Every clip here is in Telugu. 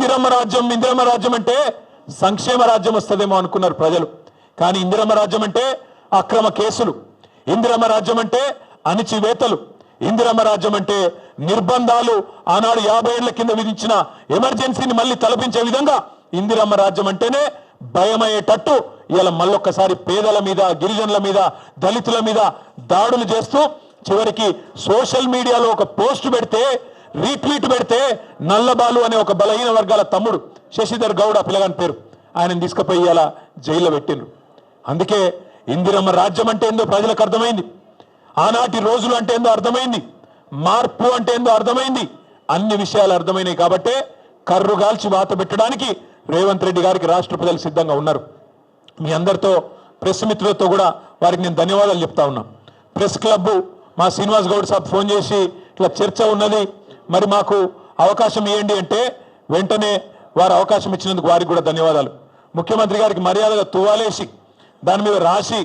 ఇందిరమ్మ రాజ్యం అంటే సంక్షేమ రాజ్యం వస్తదేమో అనుకున్నారు ప్రజలు. కానీ ఇందిరమ్మ రాజ్యం అంటే అక్రమ కేసులు, ఇందిరమ్మ రాజ్యం అంటే అణిచివేతలు, ఇందిరమ్మ రాజ్యం అంటే నిర్బంధాలు, ఆనాడు 50 ఏళ్ల కింద విధించిన ఎమర్జెన్సీని మళ్ళీ తలపించే విధంగా ఇందిరమ్మ రాజ్యం అంటేనే భయమయ్యేటట్టు ఇలా మళ్ళొక్కసారి పేదల మీద, గిరిజనుల మీద, దళితుల మీద దాడులు చేస్తూ చివరికి సోషల్ మీడియాలో ఒక పోస్ట్ పెడితే, రీట్వీట్ పెడితే నల్లబాలు అనే ఒక బలహీన వర్గాల తమ్ముడు శశిధర్ గౌడ్, పిల్లగాని పేరు, ఆయన తీసుకుపోయి ఇలా జైల్లో పెట్టిండ్రు. అందుకే ఇందిరమ్మ రాజ్యం అంటే ఏందో ప్రజలకు అర్థమైంది, ఆనాటి రోజులు అంటే ఏందో అర్థమైంది, మార్పు అంటే ఏందో అర్థమైంది, అన్ని విషయాలు అర్థమైనాయి. కాబట్టే కర్రుగాల్చి వాత పెట్టడానికి రేవంత్ రెడ్డి గారికి రాష్ట్ర ప్రజలు సిద్ధంగా ఉన్నారు. మీ అందరితో ప్రెస్ మిత్రులతో కూడా వారికి నేను ధన్యవాదాలు చెప్తా ఉన్నా. ప్రెస్ క్లబ్ మా శ్రీనివాస్ గౌడ్ సాబ్ ఫోన్ చేసి ఇట్లా చర్చ ఉన్నది, మరి మాకు అవకాశం ఇవ్వండి అంటే వెంటనే వారు అవకాశం ఇచ్చినందుకు వారికి కూడా ధన్యవాదాలు. ముఖ్యమంత్రి గారికి మర్యాదగా తువాలేసి దాని మీద రాసి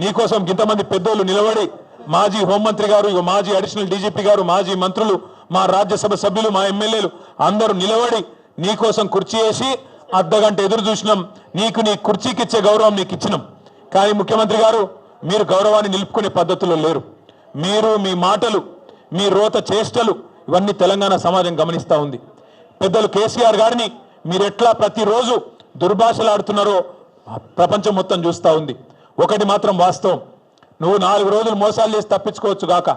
నీకోసం ఇంతమంది పెద్దోళ్ళు నిలబడి, మాజీ హోంమంత్రి గారు, మాజీ అడిషనల్ డీజీపీ గారు, మాజీ మంత్రులు, మా రాజ్యసభ సభ్యులు, మా ఎమ్మెల్యేలు అందరూ నిలబడి నీకోసం కుర్చీ వేసి అర్ధగంట ఎదురు చూసినాం. నీకు నీ కుర్చీకి ఇచ్చే గౌరవం నీకు ఇచ్చినాం. కానీ ముఖ్యమంత్రి గారు, మీరు గౌరవాన్ని నిలుపుకునే పద్ధతుల్లో లేరు. మీరు మీ మాటలు, మీ రోత చేష్టలు ఇవన్నీ తెలంగాణ సమాజం గమనిస్తూ ఉంది. పెద్దలు కేసీఆర్ గారిని మీరు ఎట్లా ప్రతిరోజు దుర్భాషలాడుతున్నారో ప్రపంచం మొత్తం చూస్తూ ఉంది. ఒకటి మాత్రం వాస్తవం, నువ్వు 4 రోజులు మోసాలు చేసి తప్పించుకోవచ్చు గాక,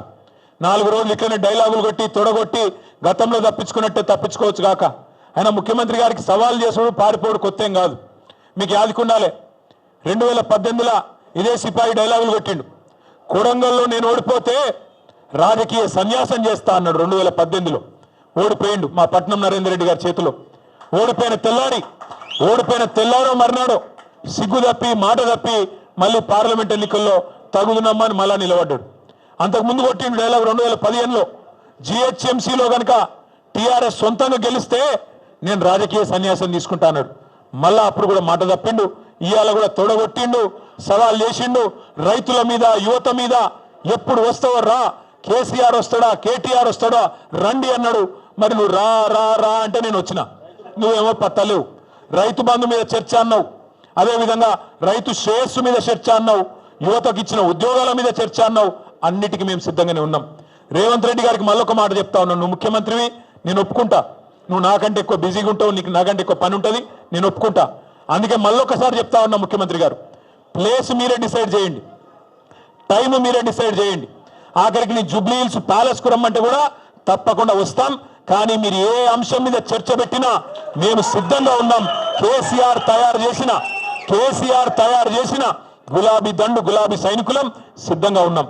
4 రోజులు ఇట్లనే డైలాగులు కొట్టి తొడగొట్టి గతంలో తప్పించుకున్నట్టే తప్పించుకోవచ్చు గాక. ఆయన ముఖ్యమంత్రి గారికి సవాల్ చేసుడు పారిపోడు కొత్తేం కాదు. మీకు యాదికుండాలే, 2018లో ఇదే సిపాయి డైలాగులు కొట్టిండు. కొడంగల్లో నేను ఓడిపోతే రాజకీయ సన్యాసం చేస్తా అన్నాడు. 2018లో ఓడిపోయిండు మా పట్నం నరేందర్ రెడ్డి గారి చేతిలో. ఓడిపోయిన తెల్లారో మర్నాడో సిగ్గు తప్పి మాట తప్పి మళ్ళీ పార్లమెంట్ ఎన్నికల్లో తగుదునమ్మని మళ్ళా నిలబడ్డాడు. అంతకుముందు కొట్టిండు డైలాగ్ 2015లో జిహెచ్ఎంసీలో కనుక టీఆర్ఎస్ సొంతంగా గెలిస్తే నేను రాజకీయ సన్యాసం తీసుకుంటా అన్నాడు. మళ్ళా అప్పుడు కూడా మాట తప్పిండు. ఇవాళ కూడా తొడగొట్టిండు, సవాల్ చేసిండు. రైతుల మీద, యువత మీద ఎప్పుడు వస్తావో రా, కేసీఆర్ వస్తాడా, కేటీఆర్ వస్తాడా, రండి అన్నాడు. మరి నువ్వు రా రా రా అంటే నేను వచ్చిన, నువ్వేమో పత్తలేవు. రైతు బంధు మీద చర్చ అన్నావు, అదేవిధంగా రైతు శ్రేయస్సు మీద చర్చ అన్నావు, యువతకు ఇచ్చిన ఉద్యోగాల మీద చర్చ అన్నావు. అన్నిటికీ మేము సిద్ధంగానే ఉన్నాం. రేవంత్ రెడ్డి గారికి మళ్ళొక మాట చెప్తా ఉన్నాను, నువ్వు ముఖ్యమంత్రివి, నేను ఒప్పుకుంటా. నువ్వు నాకంటే ఎక్కువ బిజీగా ఉంటావు, నీకు నాకంటే ఎక్కువ పని ఉంటుంది, నేను ఒప్పుకుంటా. అందుకే మళ్ళొకసారి చెప్తా ఉన్నా, ముఖ్యమంత్రి గారు ప్లేస్ మీరే డిసైడ్ చేయండి, టైం మీరే డిసైడ్ చేయండి. ఆఖరికి నీ జూబ్లీ హిల్స్ ప్యాలెస్కు రమ్మంటే కూడా తప్పకుండా వస్తాం. కానీ మీరు ఏ అంశం మీద చర్చ పెట్టినా మేము సిద్ధంగా ఉన్నాం. కేసీఆర్ తయారు చేసిన గులాబీ దండు, గులాబీ సైనికులం సిద్ధంగా ఉన్నాం.